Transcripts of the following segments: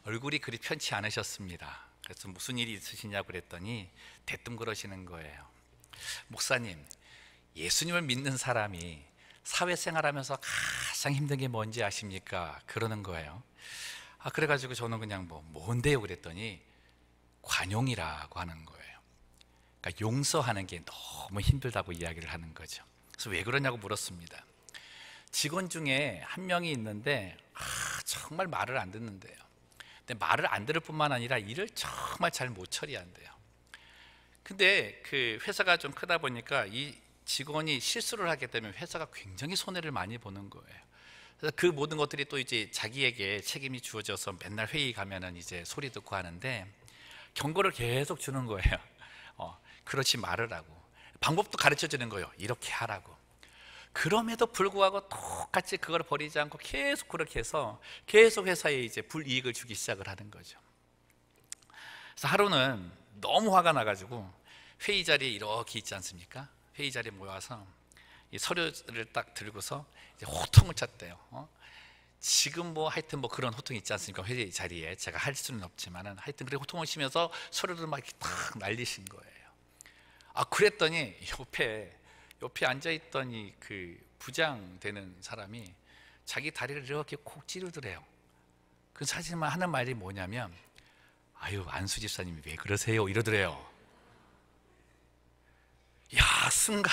얼굴이 그리 편치 않으셨습니다. 그래서 무슨 일이 있으시냐고 그랬더니 대뜸 그러시는 거예요. 목사님, 예수님을 믿는 사람이 사회생활하면서 가장 힘든 게 뭔지 아십니까? 그러는 거예요. 그래가지고 저는 그냥 뭔데요? 그랬더니 관용이라고 하는 거예요. 그러니까 용서하는 게 너무 힘들다고 이야기를 하는 거죠. 그래서 왜 그러냐고 물었습니다. 직원 중에 한 명이 있는데 정말 말을 안 듣는데요. 근데 말을 안 들을 뿐만 아니라 일을 정말 잘 못 처리한대요. 근데 그 회사가 좀 크다 보니까 이 직원이 실수를 하게 되면 회사가 굉장히 손해를 많이 보는 거예요. 그래서 그 모든 것들이 또 이제 자기에게 책임이 주어져서 맨날 회의 가면은 이제 소리 듣고 하는데 경고를 계속 주는 거예요. 그렇지 말으라고. 방법도 가르쳐 주는 거예요. 이렇게 하라고. 그럼에도 불구하고 똑같이 그걸 버리지 않고 계속 그렇게 해서 계속 회사에 이제 불이익을 주기 시작을 하는 거죠. 그래서 하루는 너무 화가 나가지고 회의 자리에 이렇게 있지 않습니까? 회의 자리에 모여서 이 서류를 딱 들고서 이제 호통을 쳤대요. 지금 하여튼 그런 호통이 있지 않습니까? 회의 자리에 제가 할 수는 없지만은 하여튼 그렇게 호통을 치면서 서류를 막 이렇게 탁 날리신 거예요. 그랬더니 옆에 앉아있던 그 부장 되는 사람이 자기 다리를 이렇게 콕 찌르더래요. 그 사실만 하는 말이 뭐냐면 아유, 안수 집사님이 왜 그러세요? 이러더래요. 야, 순간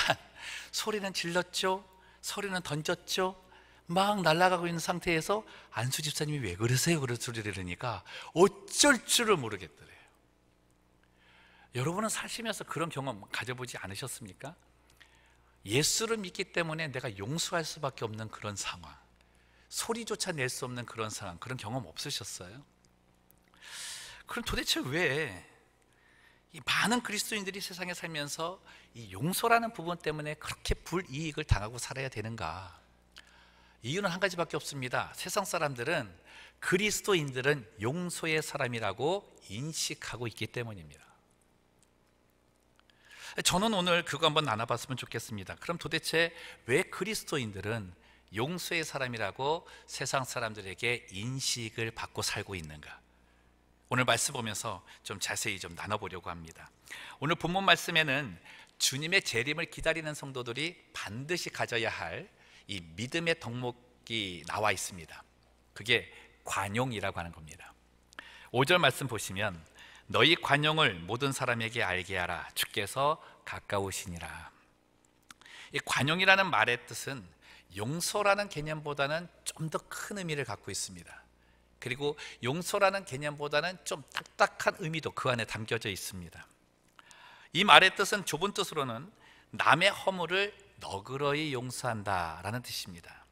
소리는 질렀죠, 소리는 던졌죠, 막 날아가고 있는 상태에서 안수 집사님이 왜 그러세요? 그런 소리를 들으니까 어쩔 줄을 모르겠더래요. 여러분은 사시면서 그런 경험 가져보지 않으셨습니까? 예수를 믿기 때문에 내가 용서할 수밖에 없는 그런 상황, 소리조차 낼 수 없는 그런 상황, 그런 경험 없으셨어요? 그럼 도대체 왜 이 많은 그리스도인들이 세상에 살면서 이 용서라는 부분 때문에 그렇게 불이익을 당하고 살아야 되는가? 이유는 한 가지밖에 없습니다. 세상 사람들은 그리스도인들은 용서의 사람이라고 인식하고 있기 때문입니다. 저는 오늘 그거 한번 나눠봤으면 좋겠습니다. 그럼 도대체 왜 그리스도인들은 용서의 사람이라고 세상 사람들에게 인식을 받고 살고 있는가? 오늘 말씀 보면서 좀 자세히 좀 나눠보려고 합니다. 오늘 본문 말씀에는 주님의 재림을 기다리는 성도들이 반드시 가져야 할 이 믿음의 덕목이 나와 있습니다. 그게 관용이라고 하는 겁니다. 5절 말씀 보시면 너희 관용을 모든 사람에게 알게 하라. 주께서 가까우시니라. 이 관용이라는 말의 뜻은 용서라는 개념보다는 좀 더 큰 의미를 갖고 있습니다. 그리고 용서라는 개념보다는 좀 딱딱한 의미도 그 안에 담겨져 있습니다. 이 말의 뜻은 좁은 뜻으로는 남의 허물을 너그러이 용서한다라는 뜻입니다.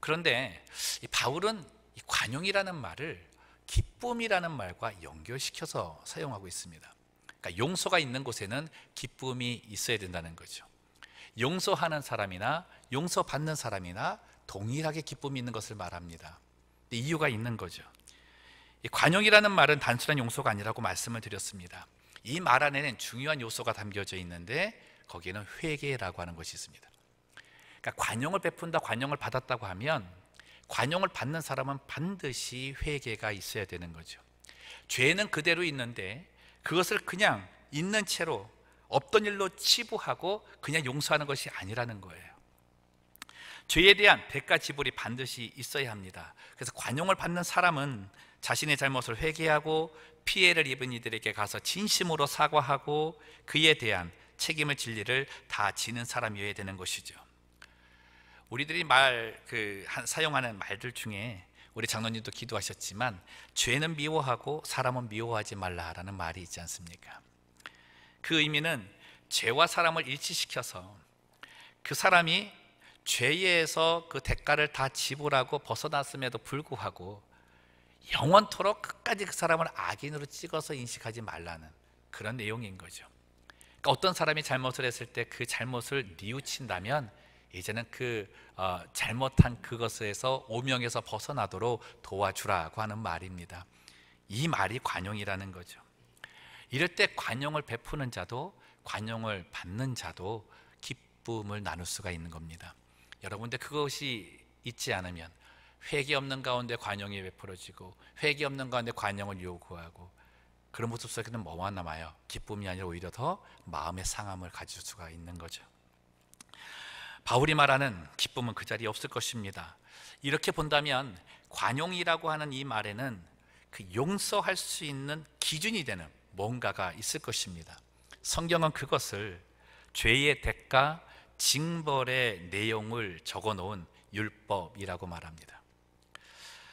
그런데 이 바울은 이 관용이라는 말을 기쁨이라는 말과 연결시켜서 사용하고 있습니다. 그러니까 용서가 있는 곳에는 기쁨이 있어야 된다는 거죠. 용서하는 사람이나 용서받는 사람이나 동일하게 기쁨이 있는 것을 말합니다. 이유가 있는 거죠. 이 관용이라는 말은 단순한 용서가 아니라고 말씀을 드렸습니다. 이 말 안에는 중요한 요소가 담겨져 있는데 거기에는 회개라고 하는 것이 있습니다. 그러니까 관용을 베푼다, 관용을 받았다고 하면 관용을 받는 사람은 반드시 회개가 있어야 되는 거죠. 죄는 그대로 있는데 그것을 그냥 있는 채로 없던 일로 치부하고 그냥 용서하는 것이 아니라는 거예요. 죄에 대한 대가 지불이 반드시 있어야 합니다. 그래서 관용을 받는 사람은 자신의 잘못을 회개하고 피해를 입은 이들에게 가서 진심으로 사과하고 그에 대한 책임을 질 일을 다 지는 사람이어야 되는 것이죠. 우리들이 사용하는 말들 중에 우리 장로님도 기도하셨지만 죄는 미워하고 사람은 미워하지 말라라는 말이 있지 않습니까? 그 의미는 죄와 사람을 일치시켜서 그 사람이 죄에서 그 대가를 다 지불하고 벗어났음에도 불구하고 영원토록 끝까지 그 사람을 악인으로 찍어서 인식하지 말라는 그런 내용인 거죠. 그러니까 어떤 사람이 잘못을 했을 때 그 잘못을 뉘우친다면 이제는 그 잘못한 그것에서 오명에서 벗어나도록 도와주라고 하는 말입니다. 이 말이 관용이라는 거죠. 이럴 때 관용을 베푸는 자도 관용을 받는 자도 기쁨을 나눌 수가 있는 겁니다. 여러분, 근데 그것이 있지 않으면 회개 없는 가운데 관용이 베풀어지고 회개 없는 가운데 관용을 요구하고 그런 모습 속에는 뭐만 남아요? 기쁨이 아니라 오히려 더 마음의 상함을 가질 수가 있는 거죠. 바울이 말하는 기쁨은 그 자리에 없을 것입니다. 이렇게 본다면 관용이라고 하는 이 말에는 그 용서할 수 있는 기준이 되는 뭔가가 있을 것입니다. 성경은 그것을 죄의 대가, 징벌의 내용을 적어놓은 율법이라고 말합니다.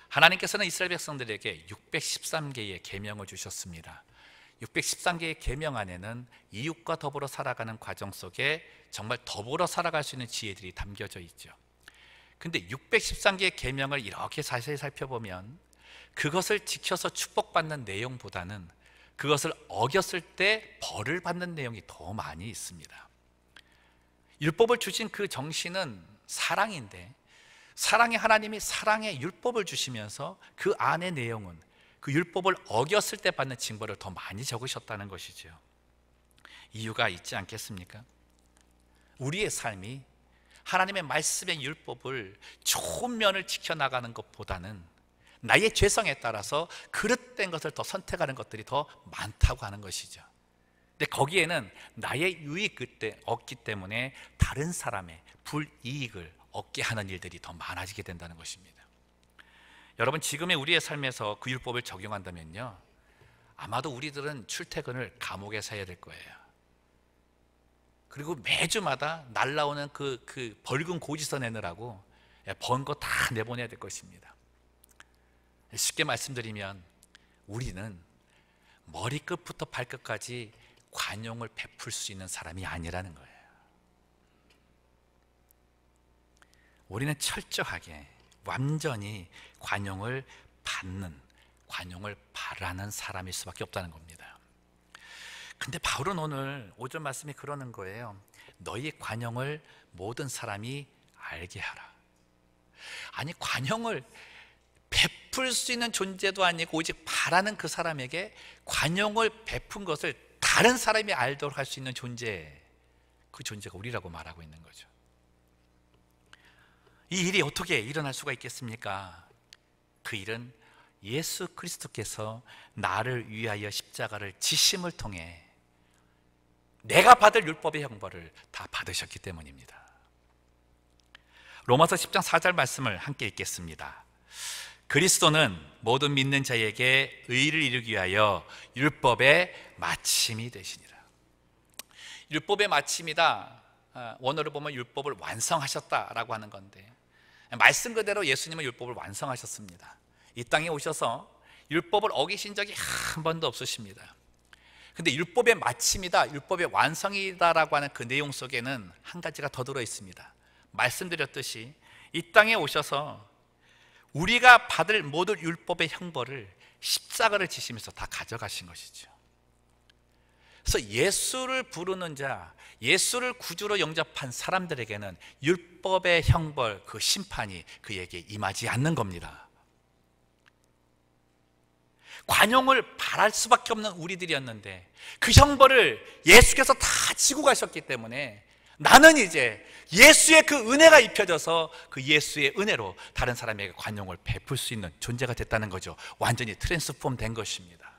하나님께서는 이스라엘 백성들에게 613개의 계명을 주셨습니다. 613개의 계명 안에는 이웃과 더불어 살아가는 과정 속에 정말 더불어 살아갈 수 있는 지혜들이 담겨져 있죠. 근데 613개의 계명을 이렇게 자세히 살펴보면 그것을 지켜서 축복받는 내용보다는 그것을 어겼을 때 벌을 받는 내용이 더 많이 있습니다. 율법을 주신 그 정신은 사랑인데, 사랑의 하나님이 사랑의 율법을 주시면서 그 안의 내용은 그 율법을 어겼을 때 받는 징벌을 더 많이 적으셨다는 것이죠. 이유가 있지 않겠습니까? 우리의 삶이 하나님의 말씀의 율법을 좋은 면을 지켜나가는 것보다는 나의 죄성에 따라서 그릇된 것을 더 선택하는 것들이 더 많다고 하는 것이죠. 근데 거기에는 나의 유익을 얻기 때문에 다른 사람의 불이익을 얻게 하는 일들이 더 많아지게 된다는 것입니다. 여러분, 지금의 우리의 삶에서 그 율법을 적용한다면요, 아마도 우리들은 출퇴근을 감옥에서 해야 될 거예요. 그리고 매주마다 날라오는 그 벌금 고지서 내느라고 번 거 다 내보내야 될 것입니다. 쉽게 말씀드리면 우리는 머리끝부터 발끝까지 관용을 베풀 수 있는 사람이 아니라는 거예요. 우리는 철저하게 완전히 관용을 받는, 관용을 바라는 사람일 수밖에 없다는 겁니다. 근데 바울은 오늘 5절 말씀이 그러는 거예요. 너희 관용을 모든 사람이 알게 하라. 아니, 관용을 베풀 수 있는 존재도 아니고 오직 바라는 그 사람에게 관용을 베푼 것을 다른 사람이 알도록 할 수 있는 존재, 그 존재가 우리라고 말하고 있는 거죠. 이 일이 어떻게 일어날 수가 있겠습니까? 그 일은 예수 그리스도께서 나를 위하여 십자가를 지심을 통해 내가 받을 율법의 형벌을 다 받으셨기 때문입니다. 로마서 10장 4절 말씀을 함께 읽겠습니다. 그리스도는 모든 믿는 자에게 의를 이루기 위하여 율법의 마침이 되시니라. 율법의 마침이다, 원어를 보면 율법을 완성하셨다라고 하는 건데, 말씀 그대로 예수님은 율법을 완성하셨습니다. 이 땅에 오셔서 율법을 어기신 적이 한 번도 없으십니다. 근데 율법의 마침이다, 율법의 완성이다라고 하는 그 내용 속에는 한 가지가 더 들어 있습니다. 말씀드렸듯이 이 땅에 오셔서 우리가 받을 모든 율법의 형벌을 십자가를 지시면서 다 가져가신 것이죠. 그래서 예수를 부르는 자, 예수를 구주로 영접한 사람들에게는 율법의 형벌, 그 심판이 그에게 임하지 않는 겁니다. 관용을 바랄 수밖에 없는 우리들이었는데 그 형벌을 예수께서 다 지고 가셨기 때문에 나는 이제 예수의 그 은혜가 입혀져서 그 예수의 은혜로 다른 사람에게 관용을 베풀 수 있는 존재가 됐다는 거죠. 완전히 트랜스폼 된 것입니다.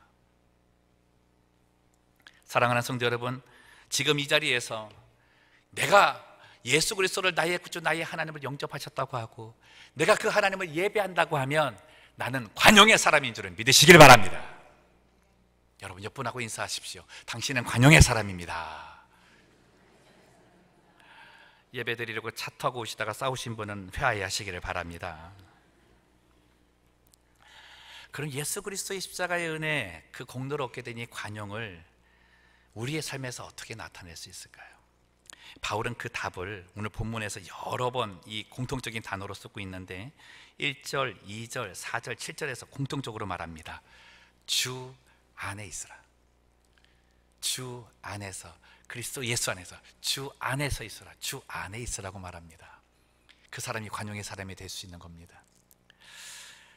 사랑하는 성도 여러분, 지금 이 자리에서 내가 예수 그리스도를 나의 구주, 나의 하나님을 영접하셨다고 하고 내가 그 하나님을 예배한다고 하면 나는 관용의 사람인 줄을 믿으시길 바랍니다. 여러분, 옆분하고 인사하십시오. 당신은 관용의 사람입니다. 예배 드리려고 차 타고 오시다가 싸우신 분은 회개하시기를 바랍니다. 그럼 예수 그리스도의 십자가의 은혜, 그 공로를 얻게 되니 관용을 우리의 삶에서 어떻게 나타낼 수 있을까요? 바울은 그 답을 오늘 본문에서 여러 번 이 공통적인 단어로 쓰고 있는데 1절, 2절, 4절, 7절에서 공통적으로 말합니다. 주 안에 있으라. 주 안에서, 그리스도 예수 안에서, 주 안에서 있으라. 주 안에 있으라고 말합니다. 그 사람이 관용의 사람이 될 수 있는 겁니다.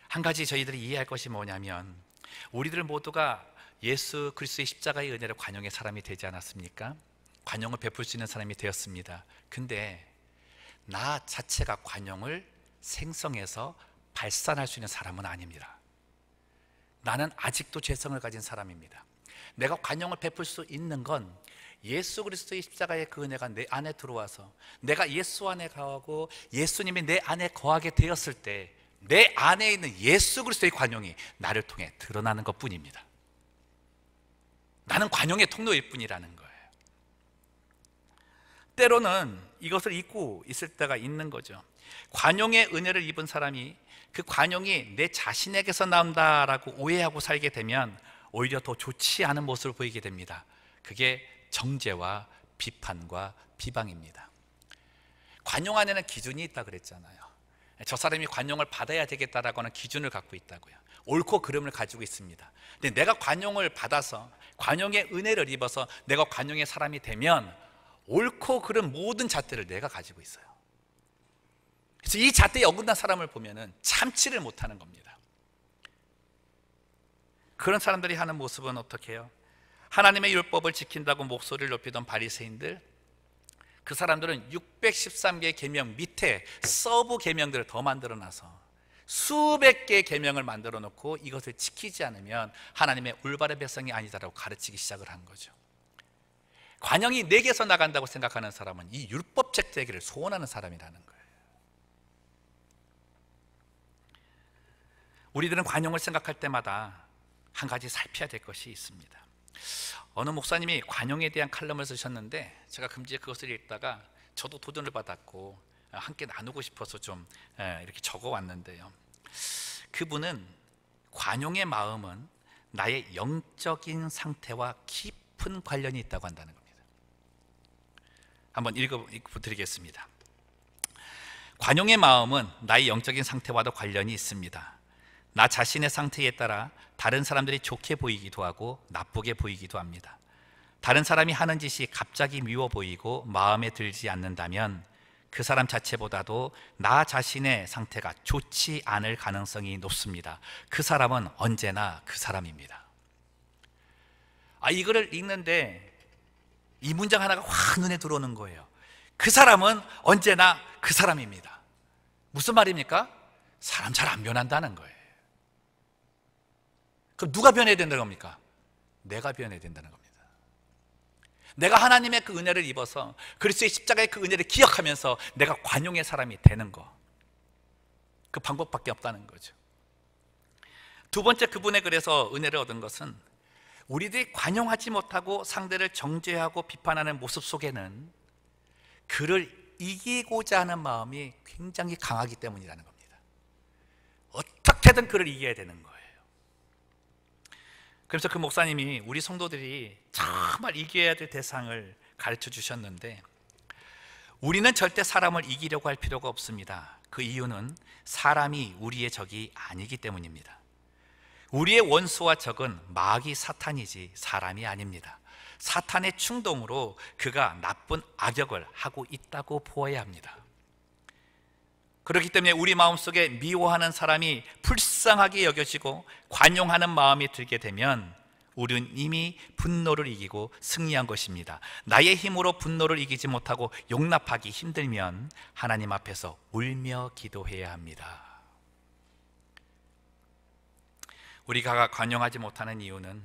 한 가지 저희들이 이해할 것이 뭐냐면 우리들 모두가 예수 그리스도의 십자가의 은혜로 관용의 사람이 되지 않았습니까? 관용을 베풀 수 있는 사람이 되었습니다. 근데 나 자체가 관용을 생성해서 발산할 수 있는 사람은 아닙니다. 나는 아직도 죄성을 가진 사람입니다. 내가 관용을 베풀 수 있는 건 예수 그리스도의 십자가의 그 은혜가 내 안에 들어와서 내가 예수 안에 거하고 예수님이 내 안에 거하게 되었을 때 내 안에 있는 예수 그리스도의 관용이 나를 통해 드러나는 것뿐입니다. 나는 관용의 통로일 뿐이라는 거예요. 때로는 이것을 잊고 있을 때가 있는 거죠. 관용의 은혜를 입은 사람이 그 관용이 내 자신에게서 나온다라고 오해하고 살게 되면 오히려 더 좋지 않은 모습을 보이게 됩니다. 그게 정죄와 비판과 비방입니다. 관용 안에는 기준이 있다 그랬잖아요. 저 사람이 관용을 받아야 되겠다라고 하는 기준을 갖고 있다고요. 옳고 그름을 가지고 있습니다. 근데 내가 관용을 받아서 관용의 은혜를 입어서 내가 관용의 사람이 되면 옳고 그름 모든 잣대를 내가 가지고 있어요. 그래서 이 잣대에 어긋난 사람을 보면은 참지를 못하는 겁니다. 그런 사람들이 하는 모습은 어떻게 해요? 하나님의 율법을 지킨다고 목소리를 높이던 바리새인들, 그 사람들은 613개의 계명 밑에 서브 계명들을 더 만들어 놔서 수백 개의 계명을 만들어 놓고 이것을 지키지 않으면 하나님의 올바른 백성이 아니다라고 가르치기 시작을 한 거죠. 관용이 내게서 나간다고 생각하는 사람은 이 율법책 되기를 소원하는 사람이라는 거예요. 우리들은 관용을 생각할 때마다 한 가지 살펴야 될 것이 있습니다. 어느 목사님이 관용에 대한 칼럼을 쓰셨는데 제가 금지에 그것을 읽다가 저도 도전을 받았고 함께 나누고 싶어서 좀 이렇게 적어왔는데요. 그분은 관용의 마음은 나의 영적인 상태와 깊은 관련이 있다고 한다는 겁니다. 한번 읽어드리겠습니다. 관용의 마음은 나의 영적인 상태와도 관련이 있습니다. 나 자신의 상태에 따라 다른 사람들이 좋게 보이기도 하고 나쁘게 보이기도 합니다. 다른 사람이 하는 짓이 갑자기 미워 보이고 마음에 들지 않는다면 그 사람 자체보다도 나 자신의 상태가 좋지 않을 가능성이 높습니다. 그 사람은 언제나 그 사람입니다. 이거를 읽는데 이 문장 하나가 확 눈에 들어오는 거예요. 그 사람은 언제나 그 사람입니다. 무슨 말입니까? 사람 잘 안 변한다는 거예요. 그럼 누가 변해야 된다는 겁니까? 내가 변해야 된다는 겁니다. 내가 하나님의 그 은혜를 입어서 그리스도의 십자가의 그 은혜를 기억하면서 내가 관용의 사람이 되는 거, 그 방법밖에 없다는 거죠. 두 번째, 그분의 글에서 은혜를 얻은 것은 우리들이 관용하지 못하고 상대를 정죄하고 비판하는 모습 속에는 그를 이기고자 하는 마음이 굉장히 강하기 때문이라는 겁니다. 어떻게든 그를 이겨야 되는 거예요. 그래서 그 목사님이 우리 성도들이 정말 이겨야 될 대상을 가르쳐 주셨는데, 우리는 절대 사람을 이기려고 할 필요가 없습니다. 그 이유는 사람이 우리의 적이 아니기 때문입니다. 우리의 원수와 적은 마귀 사탄이지 사람이 아닙니다. 사탄의 충동으로 그가 나쁜 악역을 하고 있다고 보아야 합니다. 그렇기 때문에 우리 마음속에 미워하는 사람이 불쌍하게 여겨지고 관용하는 마음이 들게 되면 우리는 이미 분노를 이기고 승리한 것입니다. 나의 힘으로 분노를 이기지 못하고 용납하기 힘들면 하나님 앞에서 울며 기도해야 합니다. 우리가 관용하지 못하는 이유는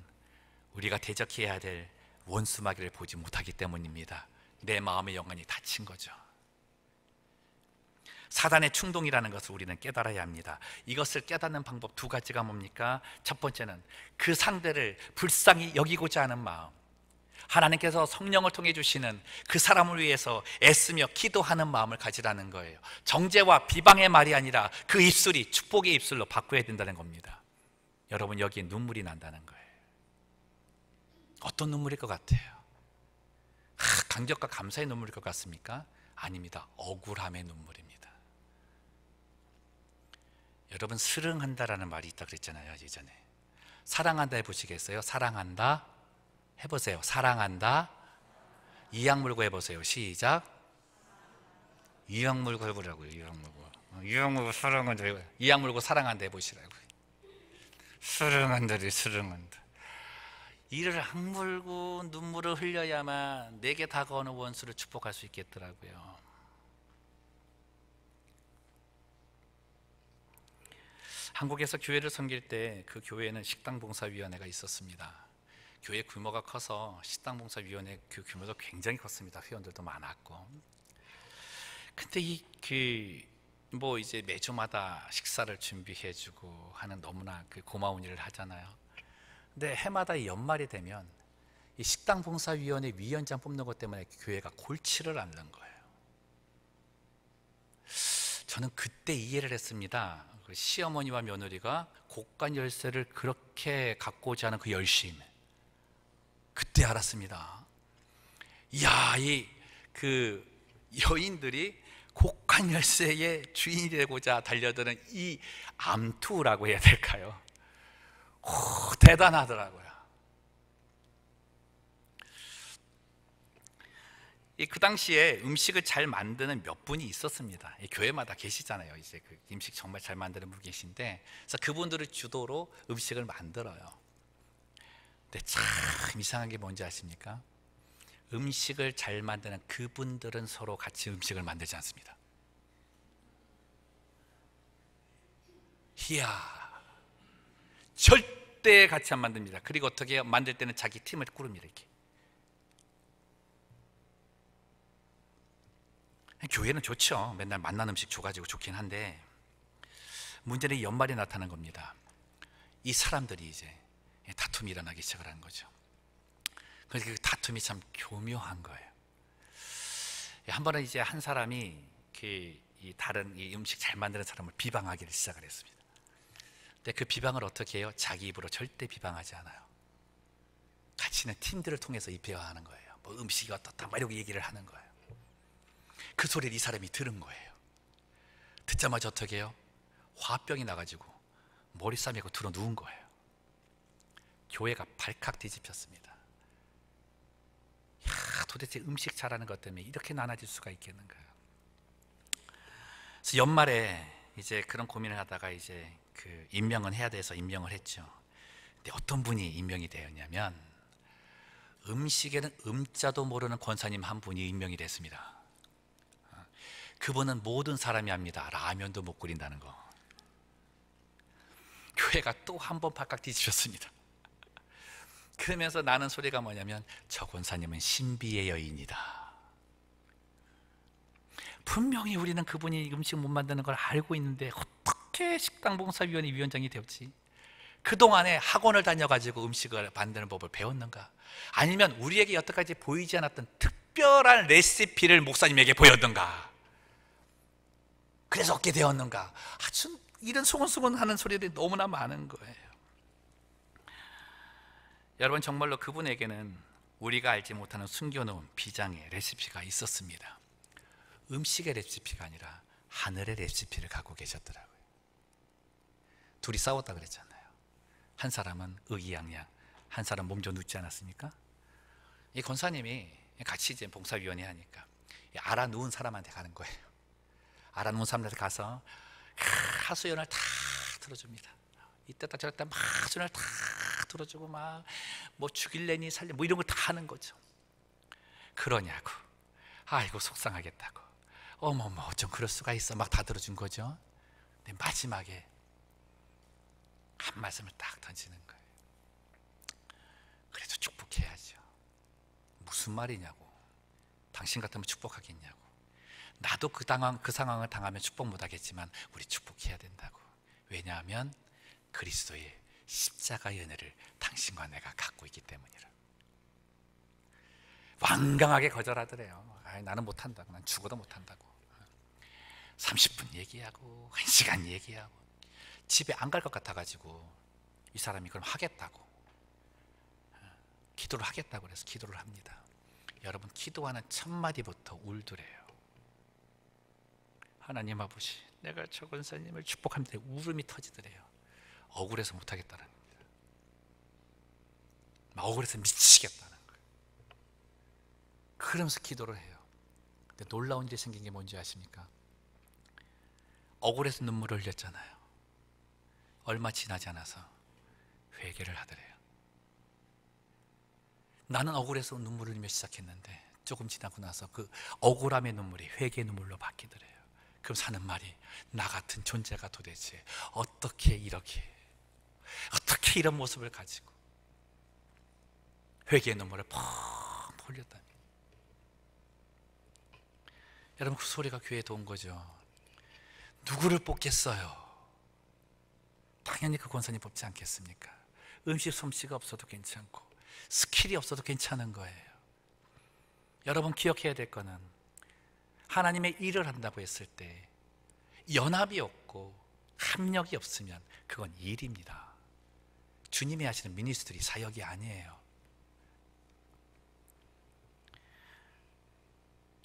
우리가 대적해야 될 원수 마귀를 보지 못하기 때문입니다. 내 마음의 영혼이 닫힌 거죠. 사단의 충동이라는 것을 우리는 깨달아야 합니다. 이것을 깨닫는 방법 두 가지가 뭡니까? 첫 번째는 그 상대를 불쌍히 여기고자 하는 마음, 하나님께서 성령을 통해 주시는 그 사람을 위해서 애쓰며 기도하는 마음을 가지라는 거예요. 정죄와 비방의 말이 아니라 그 입술이 축복의 입술로 바꿔야 된다는 겁니다. 여러분, 여기에 눈물이 난다는 거예요. 어떤 눈물일 것 같아요? 감격과 감사의 눈물일 것 같습니까? 아닙니다. 억울함의 눈물입니다. 여러분, 스릉한다라는 말이 있다 그랬잖아요, 예전에. 사랑한다 해보시겠어요? 사랑한다 해보세요. 사랑한다. 이악 물고 해보세요. 시작. 이악 물고 해보라고요. 이악 물고 사랑한다. 이악 물고 사랑한다 해보시라고요. 스릉한다리 스릉한다. 이를 악물고 눈물을 흘려야만 내게 다가오는 원수를 축복할 수 있겠더라고요. 한국에서 교회를 섬길 때 그 교회에는 식당봉사위원회가 있었습니다. 교회 규모가 커서 식당봉사위원회 그 규모도 굉장히 컸습니다. 회원들도 많았고. 근데 뭐 이제 매주마다 식사를 준비해주고 하는 너무나 그 고마운 일을 하잖아요. 근데 해마다 이 연말이 되면 이 식당봉사위원회 위원장 뽑는 것 때문에 교회가 골치를 앓는 거예요. 저는 그때 이해를 했습니다. 시어머니와 며느리가 곡간 열쇠를 그렇게 갖고자 하는 그 열심, 그때 알았습니다. 이야, 그 여인들이 곡간 열쇠의 주인이 되고자 달려드는 이 암투라고 해야 될까요? 대단하더라고요. 그 당시에 음식을 잘 만드는 몇 분이 있었습니다. 교회마다 계시잖아요. 이제 그 음식 정말 잘 만드는 분 계신데, 그래서 그분들을 주도로 음식을 만들어요. 근데 참 이상한 게 뭔지 아십니까? 음식을 잘 만드는 그분들은 서로 같이 음식을 만들지 않습니다. 이야, 절대 같이 안 만듭니다. 그리고 어떻게 해요? 만들 때는 자기 팀을 꾸릅니다. 이렇게. 교회는 좋죠. 맨날 맛난 음식 줘가지고 좋긴 한데, 문제는 이 연말에 나타난 겁니다. 이 사람들이 이제 다툼이 일어나기 시작을 하는 거죠. 그래서 그 다툼이 참 교묘한 거예요. 한 번은 이제 한 사람이 다른 이 음식 잘 만드는 사람을 비방하기를 시작을 했습니다. 근데 그 비방을 어떻게 해요? 자기 입으로 절대 비방하지 않아요. 같이 있는 팀들을 통해서 비방하는 거예요. 뭐 음식이 어떻다 막 이러고 얘기를 하는 거예요. 그 소리를 이 사람이 들은 거예요. 듣자마자 어떻게 해요? 화병이 나가지고 머리 싸매고 들어 누운 거예요. 교회가 발칵 뒤집혔습니다. 야, 도대체 음식 잘하는 것 때문에 이렇게 나눠질 수가 있겠는가. 그래서 연말에 이제 그런 고민을 하다가 이제 그 임명은 해야 돼서 임명을 했죠. 근데 어떤 분이 임명이 되었냐면, 음식에는 음자도 모르는 권사님 한 분이 임명이 됐습니다. 그분은 모든 사람이 압니다. 라면도 못 끓인다는 거. 교회가 또 한 번 발칵 뒤집혔습니다. 그러면서 나는 소리가 뭐냐면, 저 권사님은 신비의 여인이다. 분명히 우리는 그분이 음식 못 만드는 걸 알고 있는데 어떻게 식당봉사위원회 위원장이 되었지? 그동안에 학원을 다녀가지고 음식을 만드는 법을 배웠는가? 아니면 우리에게 여태까지 보이지 않았던 특별한 레시피를 목사님에게 보였는가? 그래서 얻게 되었는가? 아주 이런 소곤소곤하는 소리들이 너무나 많은 거예요. 여러분, 정말로 그분에게는 우리가 알지 못하는 숨겨놓은 비장의 레시피가 있었습니다. 음식의 레시피가 아니라 하늘의 레시피를 갖고 계셨더라고요. 둘이 싸웠다 그랬잖아요. 한 사람은 의기양양, 한 사람 몸좀 눕지 않았습니까? 이 권사님이 같이 이제 봉사위원회 하니까 알아 누운 사람한테 가는 거예요. 알아 누운 사람한테 가서 하소연을 다 들어줍니다. 이때다 저랬다 막 하소연을 다 들어주고 막 뭐 죽일래니 살래 뭐 이런 걸 다 하는 거죠. 그러냐고, 아이고 속상하겠다고, 어머머 어쩜 그럴 수가 있어, 막 다 들어준 거죠. 근데 마지막에 한 말씀을 딱 던지는 거예요. 그래도 축복해야죠. 무슨 말이냐고. 당신 같으면 축복하겠냐고. 나도 그 상황을 당하면 축복 못하겠지만 우리 축복해야 된다고. 왜냐하면 그리스도의 십자가의 은혜를 당신과 내가 갖고 있기 때문이라. 완강하게 거절하더래요. 나는 못한다고, 난 죽어도 못한다고. 30분 얘기하고 1시간 얘기하고 집에 안 갈 것 같아가지고 이 사람이 그럼 하겠다고, 기도를 하겠다고 그래서 기도를 합니다. 여러분, 기도하는 첫 마디부터 울더래요. 하나님 아버지, 내가 저 권사님을 축복합니다. 울음이 터지더래요. 억울해서 못하겠다는 겁니다. 막 억울해서 미치겠다는 거예요. 그러면서 기도를 해요. 근데 놀라운 일이 생긴 게 뭔지 아십니까? 억울해서 눈물을 흘렸잖아요. 얼마 지나지 않아서 회개를 하더래요. 나는 억울해서 눈물을 흘리며 시작했는데 조금 지나고 나서 그 억울함의 눈물이 회개의 눈물로 바뀌더래요. 그럼 사는 말이, 나 같은 존재가 도대체 어떻게 이런 모습을 가지고 회개의 눈물을 펑 흘렸다니. 여러분, 그 소리가 귀에 온 거죠. 누구를 뽑겠어요? 당연히 그 권사님 뽑지 않겠습니까? 음식 솜씨가 없어도 괜찮고 스킬이 없어도 괜찮은 거예요. 여러분, 기억해야 될 거는 하나님의 일을 한다고 했을 때 연합이 없고 합력이 없으면 그건 일입니다. 주님이 하시는 미니스트리, 사역이 아니에요.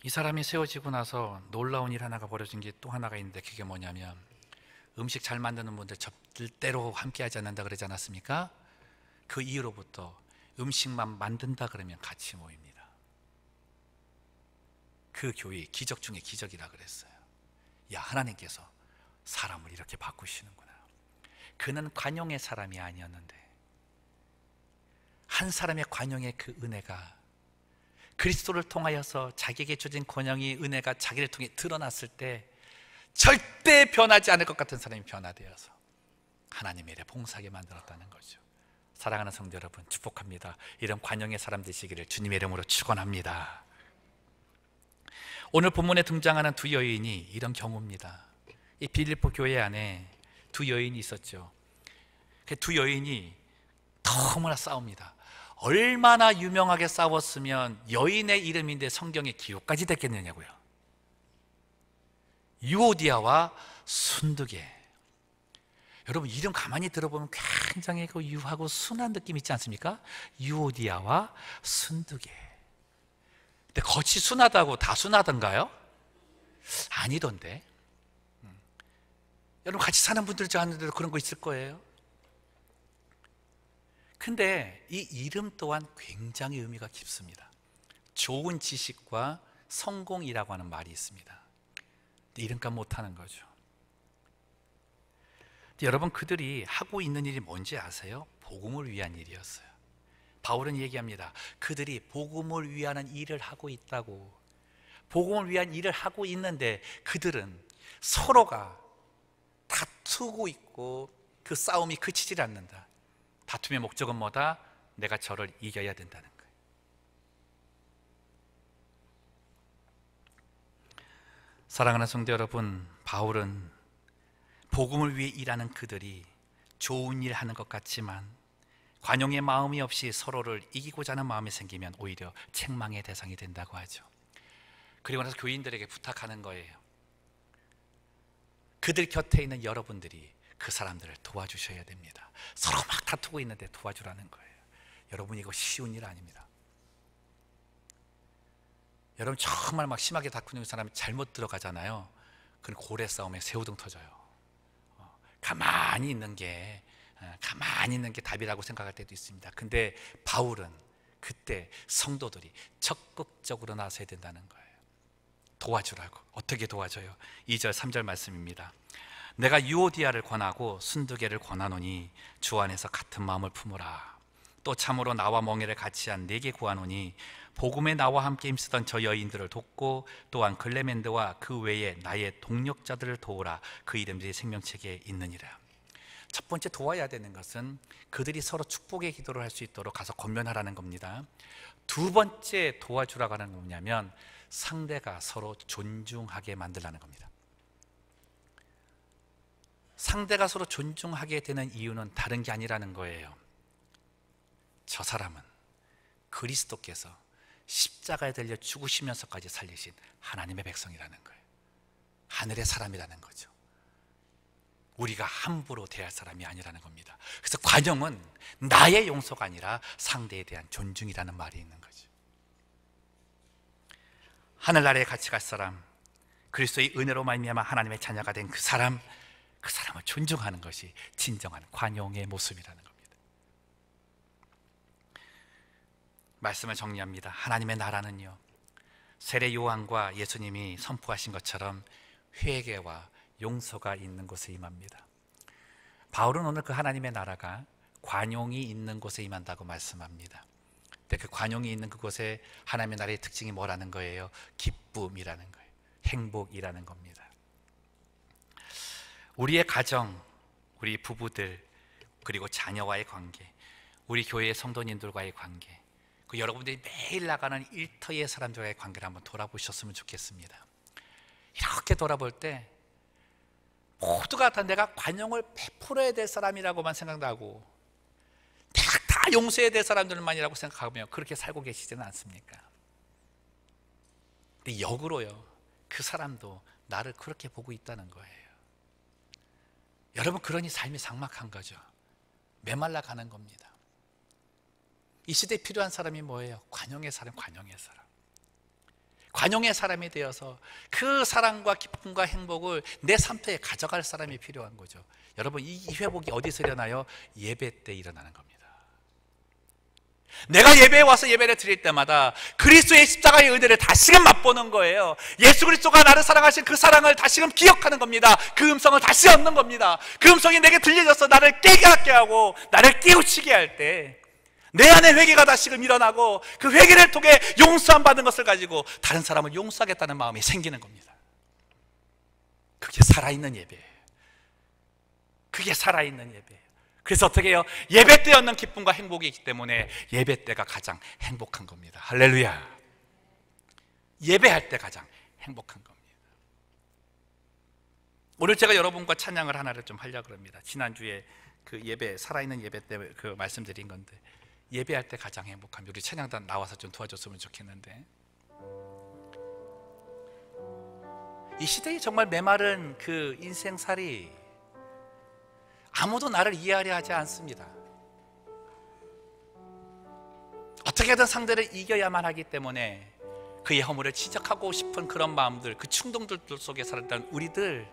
이 사람이 세워지고 나서 놀라운 일 하나가 벌어진 게 또 하나가 있는데, 그게 뭐냐면, 음식 잘 만드는 분들 절대로 함께 하지 않는다 그러지 않았습니까? 그 이후로부터 음식만 만든다 그러면 같이 모입니다. 그 교회 기적 중에 기적이라 그랬어요. 야, 하나님께서 사람을 이렇게 바꾸시는구나. 그는 관용의 사람이 아니었는데 한 사람의 관용의 그 은혜가 그리스도를 통하여서 자기에게 주어진 권영이, 은혜가 자기를 통해 드러났을 때 절대 변하지 않을 것 같은 사람이 변화되어서 하나님의 일에 봉사하게 만들었다는 거죠. 사랑하는 성도 여러분, 축복합니다. 이런 관용의 사람 되시기를 주님의 이름으로 축원합니다. 오늘 본문에 등장하는 두 여인이 이런 경우입니다. 이 빌립보 교회 안에 두 여인이 있었죠. 그 두 여인이 너무나 싸웁니다. 얼마나 유명하게 싸웠으면 여인의 이름인데 성경에 기록까지 됐겠느냐고요. 유오디아와 순두계. 여러분, 이름 가만히 들어보면 굉장히 그 유하고 순한 느낌 있지 않습니까? 유오디아와 순두계. 근데 겉이 순하다고 다 순하던가요? 아니던데. 여러분, 같이 사는 분들 저하는데도 그런 거 있을 거예요. 근데 이 이름 또한 굉장히 의미가 깊습니다. 좋은 지식과 성공이라고 하는 말이 있습니다. 근데 이름값 못하는 거죠. 근데 여러분, 그들이 하고 있는 일이 뭔지 아세요? 복음을 위한 일이었어요. 바울은 얘기합니다. 그들이 복음을 위한 일을 하고 있다고. 복음을 위한 일을 하고 있는데 그들은 서로가 다투고 있고 그 싸움이 그치질 않는다. 다툼의 목적은 뭐다? 내가 저를 이겨야 된다는 거예요. 사랑하는 성도 여러분, 바울은 복음을 위해 일하는 그들이 좋은 일 하는 것 같지만 관용의 마음이 없이 서로를 이기고자 하는 마음이 생기면 오히려 책망의 대상이 된다고 하죠. 그리고 나서 교인들에게 부탁하는 거예요. 그들 곁에 있는 여러분들이 그 사람들을 도와주셔야 됩니다. 서로 막 다투고 있는데 도와주라는 거예요. 여러분, 이거 쉬운 일 아닙니다. 여러분, 정말 막 심하게 다투는 사람이 잘못 들어가잖아요. 그럼 고래 싸움에 새우등 터져요. 가만히 있는 게 답이라고 생각할 때도 있습니다. 근데 바울은 그때 성도들이 적극적으로 나서야 된다는 거예요. 도와주라고. 어떻게 도와줘요? 2절 3절 말씀입니다. 내가 유오디아를 권하고 순두계를 권하노니 주 안에서 같은 마음을 품으라. 또 참으로 나와 멍에를 같이 한 네게 구하노니 복음에 나와 함께 힘쓰던 저 여인들을 돕고 또한 글레멘드와 그 외에 나의 동력자들을 도우라. 그 이름들이 생명책에 있느니라. 첫 번째 도와야 되는 것은 그들이 서로 축복의 기도를 할 수 있도록 가서 권면하라는 겁니다. 두 번째 도와주라고 하는 건 뭐냐면 상대가 서로 존중하게 만들라는 겁니다. 상대가 서로 존중하게 되는 이유는 다른 게 아니라는 거예요. 저 사람은 그리스도께서 십자가에 달려 죽으시면서까지 살리신 하나님의 백성이라는 거예요. 하늘의 사람이라는 거죠. 우리가 함부로 대할 사람이 아니라는 겁니다. 그래서 관용은 나의 용서가 아니라 상대에 대한 존중이라는 말이 있는 거죠. 하늘나라에 같이 갈 사람, 그리스도의 은혜로 말미암아 하나님의 자녀가 된 그 사람을 존중하는 것이 진정한 관용의 모습이라는 겁니다. 말씀을 정리합니다. 하나님의 나라는요, 세례 요한과 예수님이 선포하신 것처럼 회개와 용서가 있는 곳에 임합니다. 바울은 오늘 그 하나님의 나라가 관용이 있는 곳에 임한다고 말씀합니다. 근데 그 관용이 있는 그곳에 하나님의 나라의 특징이 뭐라는 거예요? 기쁨이라는 거예요. 행복이라는 겁니다. 우리의 가정, 우리 부부들, 그리고 자녀와의 관계, 우리 교회의 성도님들과의 관계, 그 여러분들이 매일 나가는 일터의 사람들과의 관계를 한번 돌아보셨으면 좋겠습니다. 이렇게 돌아볼 때 모두가 다 내가 관용을 베풀어야 될 사람이라고만 생각하고 내가 다 용서해야 될 사람들만이라고 생각하며 그렇게 살고 계시지는 않습니까? 근데 역으로요, 그 사람도 나를 그렇게 보고 있다는 거예요. 여러분, 그러니 삶이 삭막한 거죠. 메말라 가는 겁니다. 이 시대에 필요한 사람이 뭐예요? 관용의 사람, 관용의 사람. 관용의 사람이 되어서 그 사랑과 기쁨과 행복을 내 삶터에 가져갈 사람이 필요한 거죠. 여러분, 이 회복이 어디서 일어나요? 예배 때 일어나는 겁니다. 내가 예배에 와서 예배를 드릴 때마다 그리스도의 십자가의 은혜를 다시금 맛보는 거예요. 예수 그리스도가 나를 사랑하신 그 사랑을 다시금 기억하는 겁니다. 그 음성을 다시 얻는 겁니다. 그 음성이 내게 들려져서 나를 깨닫게 하고 나를 깨우치게 할 때 내 안에 회개가 다시금 일어나고 그 회개를 통해 용서함 받은 것을 가지고 다른 사람을 용서하겠다는 마음이 생기는 겁니다. 그게 살아있는 예배예요. 그게 살아있는 예배예요. 그래서 어떻게 해요? 예배 때 얻는 기쁨과 행복이 있기 때문에 예배 때가 가장 행복한 겁니다. 할렐루야. 예배할 때 가장 행복한 겁니다. 오늘 제가 여러분과 찬양을 하나를 좀 하려고 합니다. 지난주에 그 예배, 살아있는 예배 때 그 말씀드린 건데, 예배할 때 가장 행복합니다. 우리 찬양단 나와서 좀 도와줬으면 좋겠는데, 이 시대에 정말 메마른 그 인생살이 아무도 나를 이해하려 하지 않습니다. 어떻게든 상대를 이겨야만 하기 때문에 그의 허물을 지적하고 싶은 그런 마음들, 그 충동들 속에 살았던 우리들,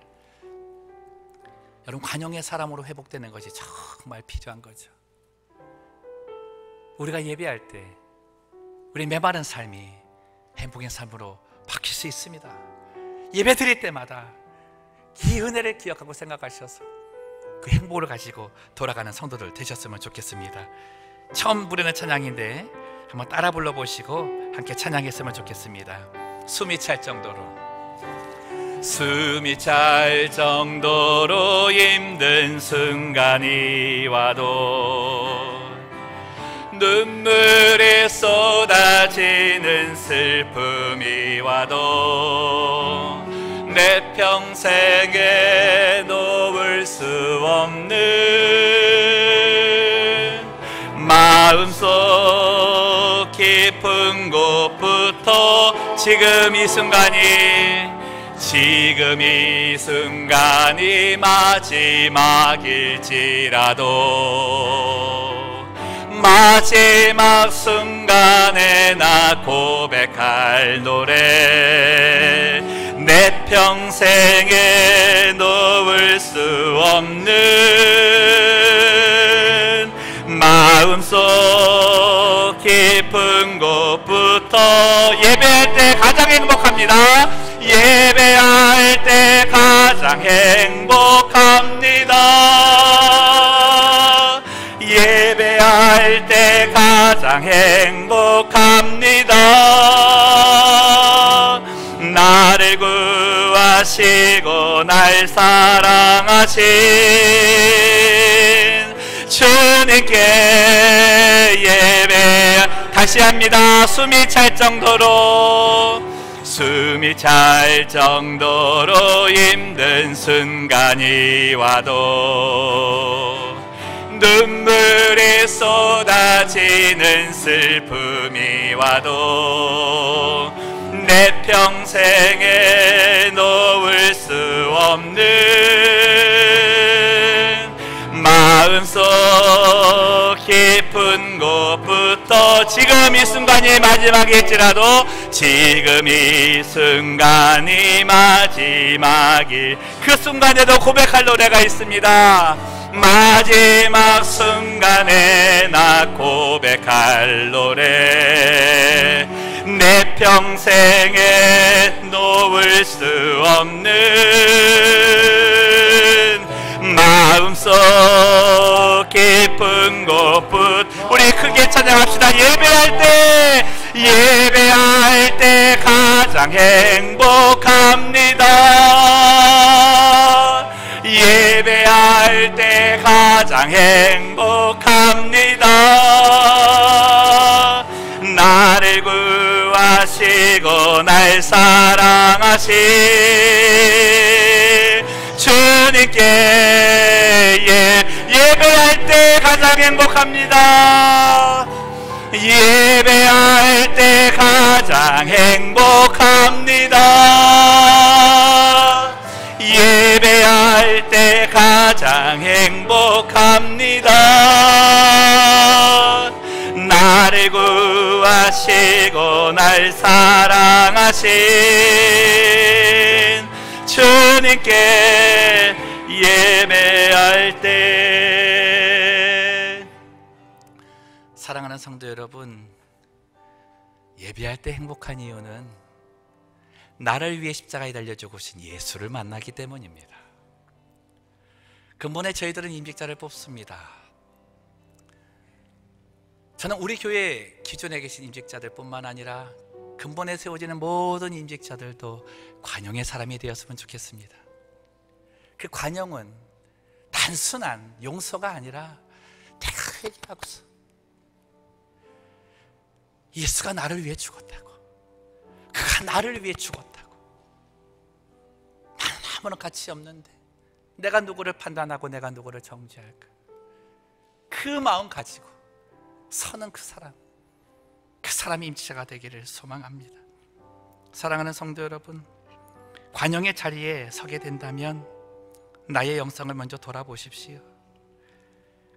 여러분, 관용의 사람으로 회복되는 것이 정말 필요한 거죠. 우리가 예배할 때 우리 메마른 삶이 행복의 삶으로 바뀔 수 있습니다. 예배 드릴 때마다 이 은혜를 기억하고 생각하셔서 그 행복을 가지고 돌아가는 성도들 되셨으면 좋겠습니다. 처음 부르는 찬양인데 한번 따라 불러보시고 함께 찬양했으면 좋겠습니다. 숨이 찰 정도로. 숨이 찰 정도로 힘든 순간이 와도, 눈물이 쏟아지는 슬픔이 와도 내 평생에 놓을 수 없는 마음속 깊은 곳부터 지금 이 순간이 마지막일지라도 마지막 순간에 나 고백할 노래, 내 평생에 놓을 수 없는 마음속 깊은 곳부터 예배할 때 가장 행복합니다. 예배할 때 가장 행복합니다. 예배할 때 가장 행복합니다. 나를 구하시고 날 사랑하신 주님께 예배. 다시 합니다. 숨이 찰 정도로 힘든 순간이 와도, 눈물이 쏟아지는 슬픔이 와도 내 평생에 놓을 수 없는 마음속 깊은 곳부터 지금 이 순간이 마지막일지라도 지금 이 순간이 마지막일 그 순간에도 고백할 노래가 있습니다. 마지막 순간에 나 고백할 노래, 내 평생에 놓을 수 없는 마음속 깊은 곳부터 우리 크게 찬양합시다. 예배할 때 가장 행복합니다. 예배할 때 가장 행복합니다. 나를 구하시고 날 사랑하신 주님께 예배할 때 가장 행복합니다. 예배할 때 가장 행복합니다. 예배할 때 가장 행복합니다. 나를 구하시고 날 사랑하신 주님께 예배할 때. 사랑하는 성도 여러분, 예배할 때 행복한 이유는 나를 위해 십자가에 달려 죽으신 예수를 만나기 때문입니다. 근본에 저희들은 임직자를 뽑습니다. 저는 우리 교회 기존에 계신 임직자들 뿐만 아니라 근본에 세워지는 모든 임직자들도 관용의 사람이 되었으면 좋겠습니다. 그 관용은 단순한 용서가 아니라 내가 회개하고서 예수가 나를 위해 죽었다고, 그가 나를 위해 죽었다고, 나는 아무런 가치 없는데 내가 누구를 판단하고 내가 누구를 정죄할까, 그 마음 가지고 서는 그 사람이 임직자가 되기를 소망합니다. 사랑하는 성도 여러분, 관용의 자리에 서게 된다면 나의 영성을 먼저 돌아보십시오.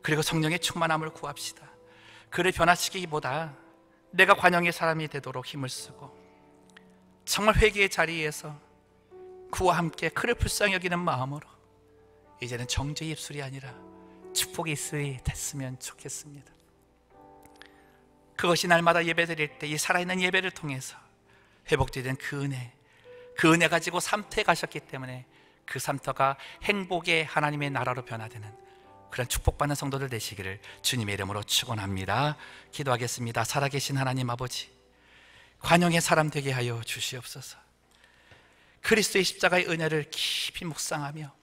그리고 성령의 충만함을 구합시다. 그를 변화시키기보다 내가 관용의 사람이 되도록 힘을 쓰고 정말 회개의 자리에서 그와 함께 그를 불쌍히 여기는 마음으로 이제는 정죄의 입술이 아니라 축복의 입술이 됐으면 좋겠습니다. 그것이 날마다 예배 드릴 때 이 살아있는 예배를 통해서 회복되는 그 은혜 가지고 삼터에 가셨기 때문에 그 삼터가 행복의 하나님의 나라로 변화되는 그런 축복받는 성도들 되시기를 주님의 이름으로 축원합니다. 기도하겠습니다. 살아계신 하나님 아버지, 관용의 사람 되게 하여 주시옵소서. 그리스도의 십자가의 은혜를 깊이 묵상하며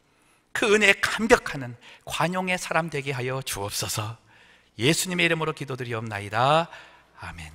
그 은혜에 감격하는 관용의 사람 되게 하여 주옵소서. 예수님의 이름으로 기도드리옵나이다. 아멘.